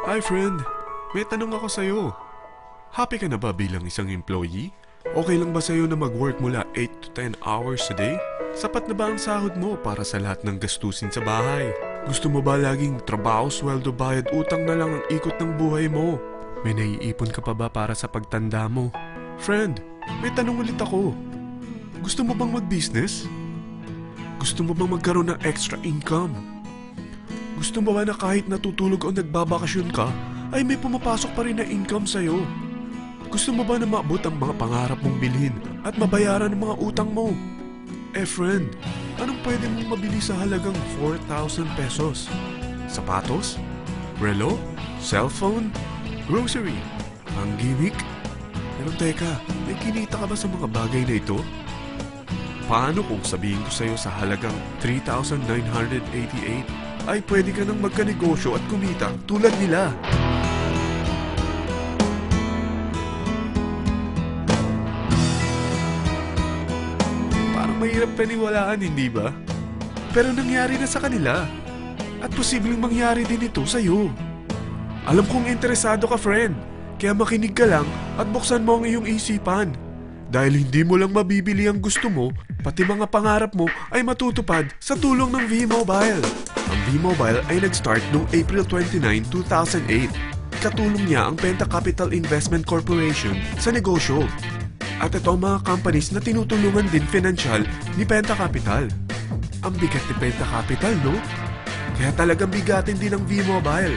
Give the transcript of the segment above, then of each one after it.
Hi friend, may tanong ako sa'yo. Happy ka na ba bilang isang employee? Okay lang ba sa'yo na mag-work mula 8 to 10 hours a day? Sapat na ba ang sahod mo para sa lahat ng gastusin sa bahay? Gusto mo ba laging trabaho, sweldo, bayad, utang na lang ang ikot ng buhay mo? May naiipon ka pa ba para sa pagtanda mo? Friend, may tanong ulit ako. Gusto mo bang mag-business? Gusto mo bang magkaroon ng extra income? Gusto mo ba na kahit natutulog o nagbabakasyon ka, ay may pumapasok pa rin na income sa'yo? Gusto mo ba na maabot ang mga pangarap mong bilhin at mabayaran ang mga utang mo? Friend, anong pwede mong mabili sa halagang 4,000 pesos? Sapatos? Relo? Cellphone? Grocery? Ang gimmick? Pero teka, may kinita ka ba sa mga bagay na ito? Paano kung sabihin ko sa'yo sa halagang 3,988 ay pwede ka nang magkanegosyo at kumita tulad nila? Parang mahirap paniwalaan, hindi ba? Pero nangyari na sa kanila. At posibleng mangyari din ito sa'yo. Alam kong interesado ka, friend. Kaya makinig ka lang at buksan mo ang iyong isipan. Dahil hindi mo lang mabibili ang gusto mo, pati mga pangarap mo ay matutupad sa tulong ng V-Mobile. Ang V-Mobile ay nag-start noong April 29, 2008. Katulong niya ang Penta Capital Investment Corporation sa negosyo. At ito ang mga companies na tinutulungan din pinansyal ni Penta Capital. Ang bigat ni Penta Capital, no? Kaya talagang bigatin din ang V-Mobile.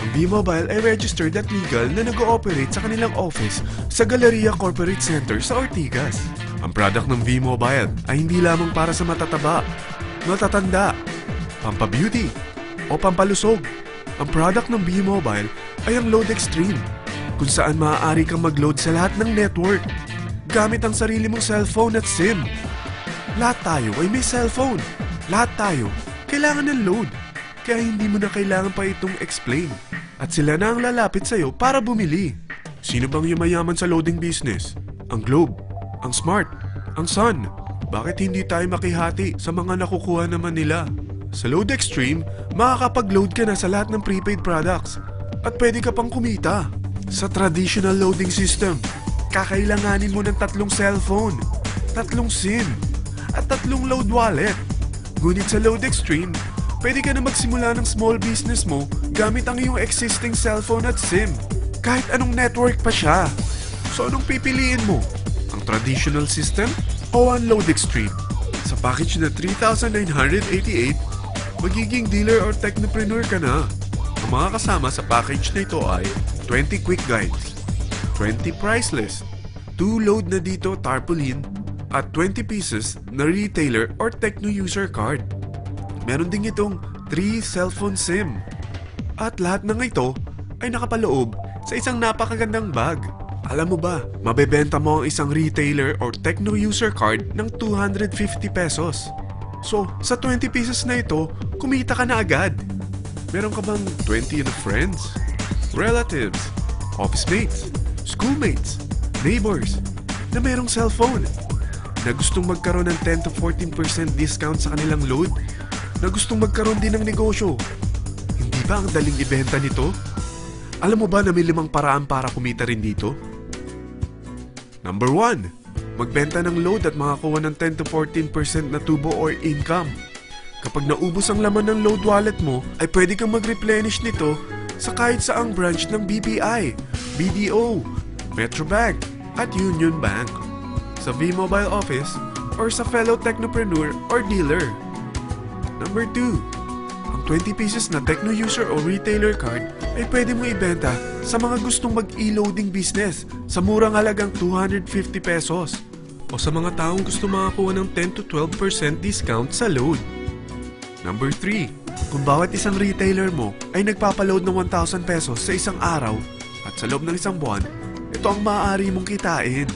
Ang V-Mobile ay registered at legal na nag-ooperate sa kanilang office sa Galleria Corporate Center sa Ortigas. Ang product ng V-Mobile ay hindi lamang para sa matataba, matatanda, pampabeauty, o pampalusog. Ang product ng V-Mobile ay ang Load Extreme, kung saan maaari kang mag-load sa lahat ng network gamit ang sarili mong cellphone at SIM. Lahat tayo ay may cellphone. Lahat tayo kailangan ng load. Kaya hindi mo na kailangan pa itong explain. At sila na ang lalapit sa'yo para bumili. Sino bang yumayaman sa loading business? Ang Globe, ang Smart, ang Sun. Bakit hindi tayo makihati sa mga nakukuha naman nila? Sa Load Extreme, makakapag-load ka na sa lahat ng prepaid products. At pwede ka pang kumita. Sa traditional loading system, kakailanganin mo ng 3 cellphone, 3 SIM, at 3 load wallet. Ngunit sa Load Extreme, pwede ka na magsimula ng small business mo gamit ang iyong existing cellphone at SIM. Kahit anong network pa siya. So anong pipiliin mo? Ang traditional system o ang Load Extreme? Sa package na 3,988, magiging dealer or technopreneur ka na. Ang mga kasama sa package na ito ay 20 quick guides, 20 price list, 2 load na dito tarpaulin, at 20 pieces na retailer or techno user card. Meron din itong 3 cellphone SIM. At lahat ng ito ay nakapaloob sa isang napakagandang bag. Alam mo ba, mabebenta mo ang isang retailer or techno user card ng 250 pesos. So, sa 20 pieces na ito, kumita ka na agad. Meron ka bang 20 na friends, relatives, office mates, schoolmates, neighbors na merong cellphone? Na gustong magkaroon ng 10 to 14% discount sa kanilang load? Na gustong magkaroon din ng negosyo? Hindi ba ang daling ibenta nito? Alam mo ba na may 5 paraan para kumita rin dito? Number 1. Magbenta ng load at makakuha ng 10 to 14% na tubo or income. Kapag naubos ang laman ng load wallet mo, ay pwede kang mag-replenish nito sa kahit saang branch ng BPI, BDO, Metrobank, at Union Bank, sa V-Mobile office, or sa fellow technopreneur or dealer. Number 2. Ang 20 pieces na techno user o retailer card ay pwede mo ibenta sa mga gustong mag-e-loading business sa murang halagang 250 pesos o sa mga taong gusto makakuha ng 10 to 12% discount sa load. Number 3. Kung bawat isang retailer mo ay nagpapaload ng 1,000 pesos sa isang araw at sa loob ng isang buwan, ito ang maaari mong kitain.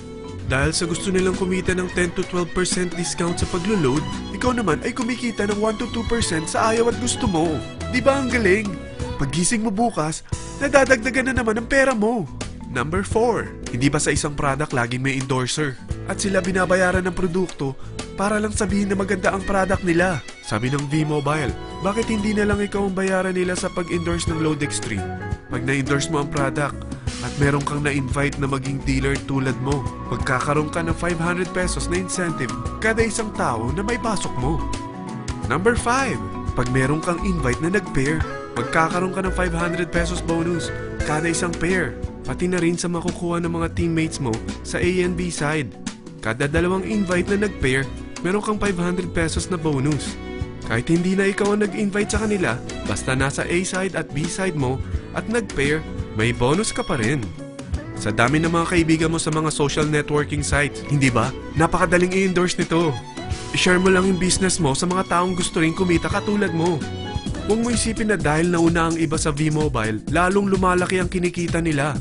Dahil sa gusto nilang kumita ng 10 to 12% discount sa paglo-load, ikaw naman ay kumikita ng 1 to 2% sa ayaw at gusto mo. Di ba ang galing? Paggising mo bukas, nadadagdagan na naman ang pera mo. Number 4. Hindi ba sa isang product laging may endorser? At sila binabayaran ng produkto para lang sabihin na maganda ang product nila. Sabi ng V-Mobile, bakit hindi na lang ikaw ang bayaran nila sa pag-endorse ng Load Extreme? Pag na-endorse mo ang product at meron kang na-invite na maging dealer tulad mo, magkakaroon ka ng 500 pesos na incentive kada isang tao na may pasok mo. Number 5. Pag meron kang invite na nag-pair, magkakaroon ka ng 500 pesos bonus kada isang pair, pati na rin sa makukuha ng mga teammates mo sa A and B side. Kada dalawang invite na nag-pair, meron kang 500 pesos na bonus. Kahit hindi na ikaw ang nag-invite sa kanila, basta nasa A side at B side mo at nag-pair, may bonus ka pa rin. Sa dami ng mga kaibigan mo sa mga social networking sites, hindi ba? Napakadaling i-endorse nito. I-share mo lang yung business mo sa mga taong gusto rin kumita katulad mo. Huwag mo isipin na dahil nauna ang iba sa V-Mobile, lalong lumalaki ang kinikita nila.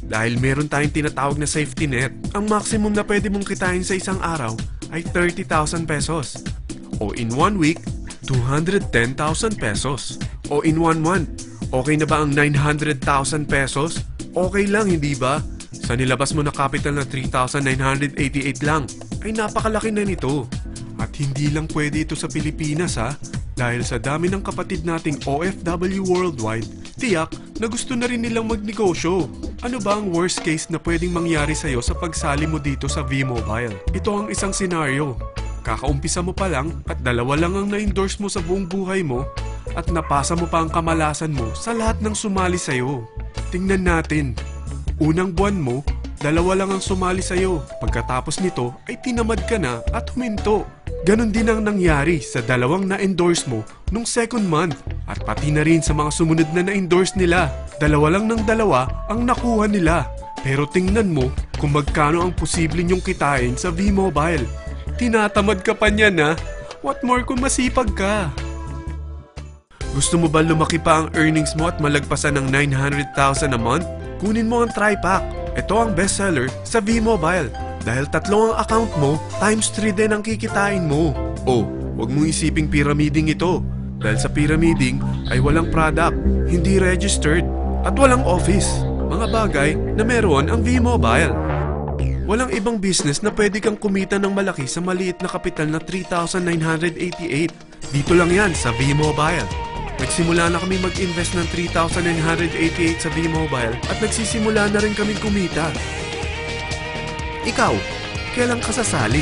Dahil meron tayong tinatawag na safety net, ang maximum na pwede mong kitain sa isang araw ay 30,000 pesos. O in 1 week, 210,000 pesos. O in 1 month, okay na ba ang 900,000 pesos? Okay lang, hindi ba? Sa nilabas mo na capital na 3,988 lang, ay napakalaki na nito. At hindi lang pwede ito sa Pilipinas ha, dahil sa dami ng kapatid nating OFW worldwide, tiyak na gusto na rin nilang magnegosyo. Ano ba ang worst case na pwedeng mangyari sa'yo sa pagsali mo dito sa V-Mobile? Ito ang isang senaryo. Kakaumpisa mo pa lang at 2 lang ang na-endorse mo sa buong buhay mo at napasa mo pa ang kamalasan mo sa lahat ng sumali sa'yo. Tingnan natin. Unang buwan mo, 2 lang ang sumali sa'yo. Pagkatapos nito ay tinamad ka na at huminto. Ganon din ang nangyari sa 2 na-endorse mo nung second month at pati na rin sa mga sumunod na na-endorse nila. 2 lang ng 2 ang nakuha nila. Pero tingnan mo kung magkano ang posible nyong kitain sa V-Mobile. Tinatamad ka pa niyan ha? What more kung masipag ka? Gusto mo ba lumaki pa ang earnings mo at malagpasan ng 900,000 a month? Kunin mo ang TriPack. Ito ang bestseller sa V-Mobile. Dahil 3 ang account mo, times 3 din ang kikitain mo. Oh, wag mong isiping pyramiding ito. Dahil sa pyramiding ay walang product, hindi registered, at walang office. Mga bagay na meron ang V-Mobile. Walang ibang business na pwede kang kumita ng malaki sa maliit na kapital na 3,988. Dito lang yan sa V-Mobile. Nagsimula na kami mag-invest ng 3,988 sa V-Mobile at nagsisimula na rin kami kumita. Ikaw, kailan ka sasali?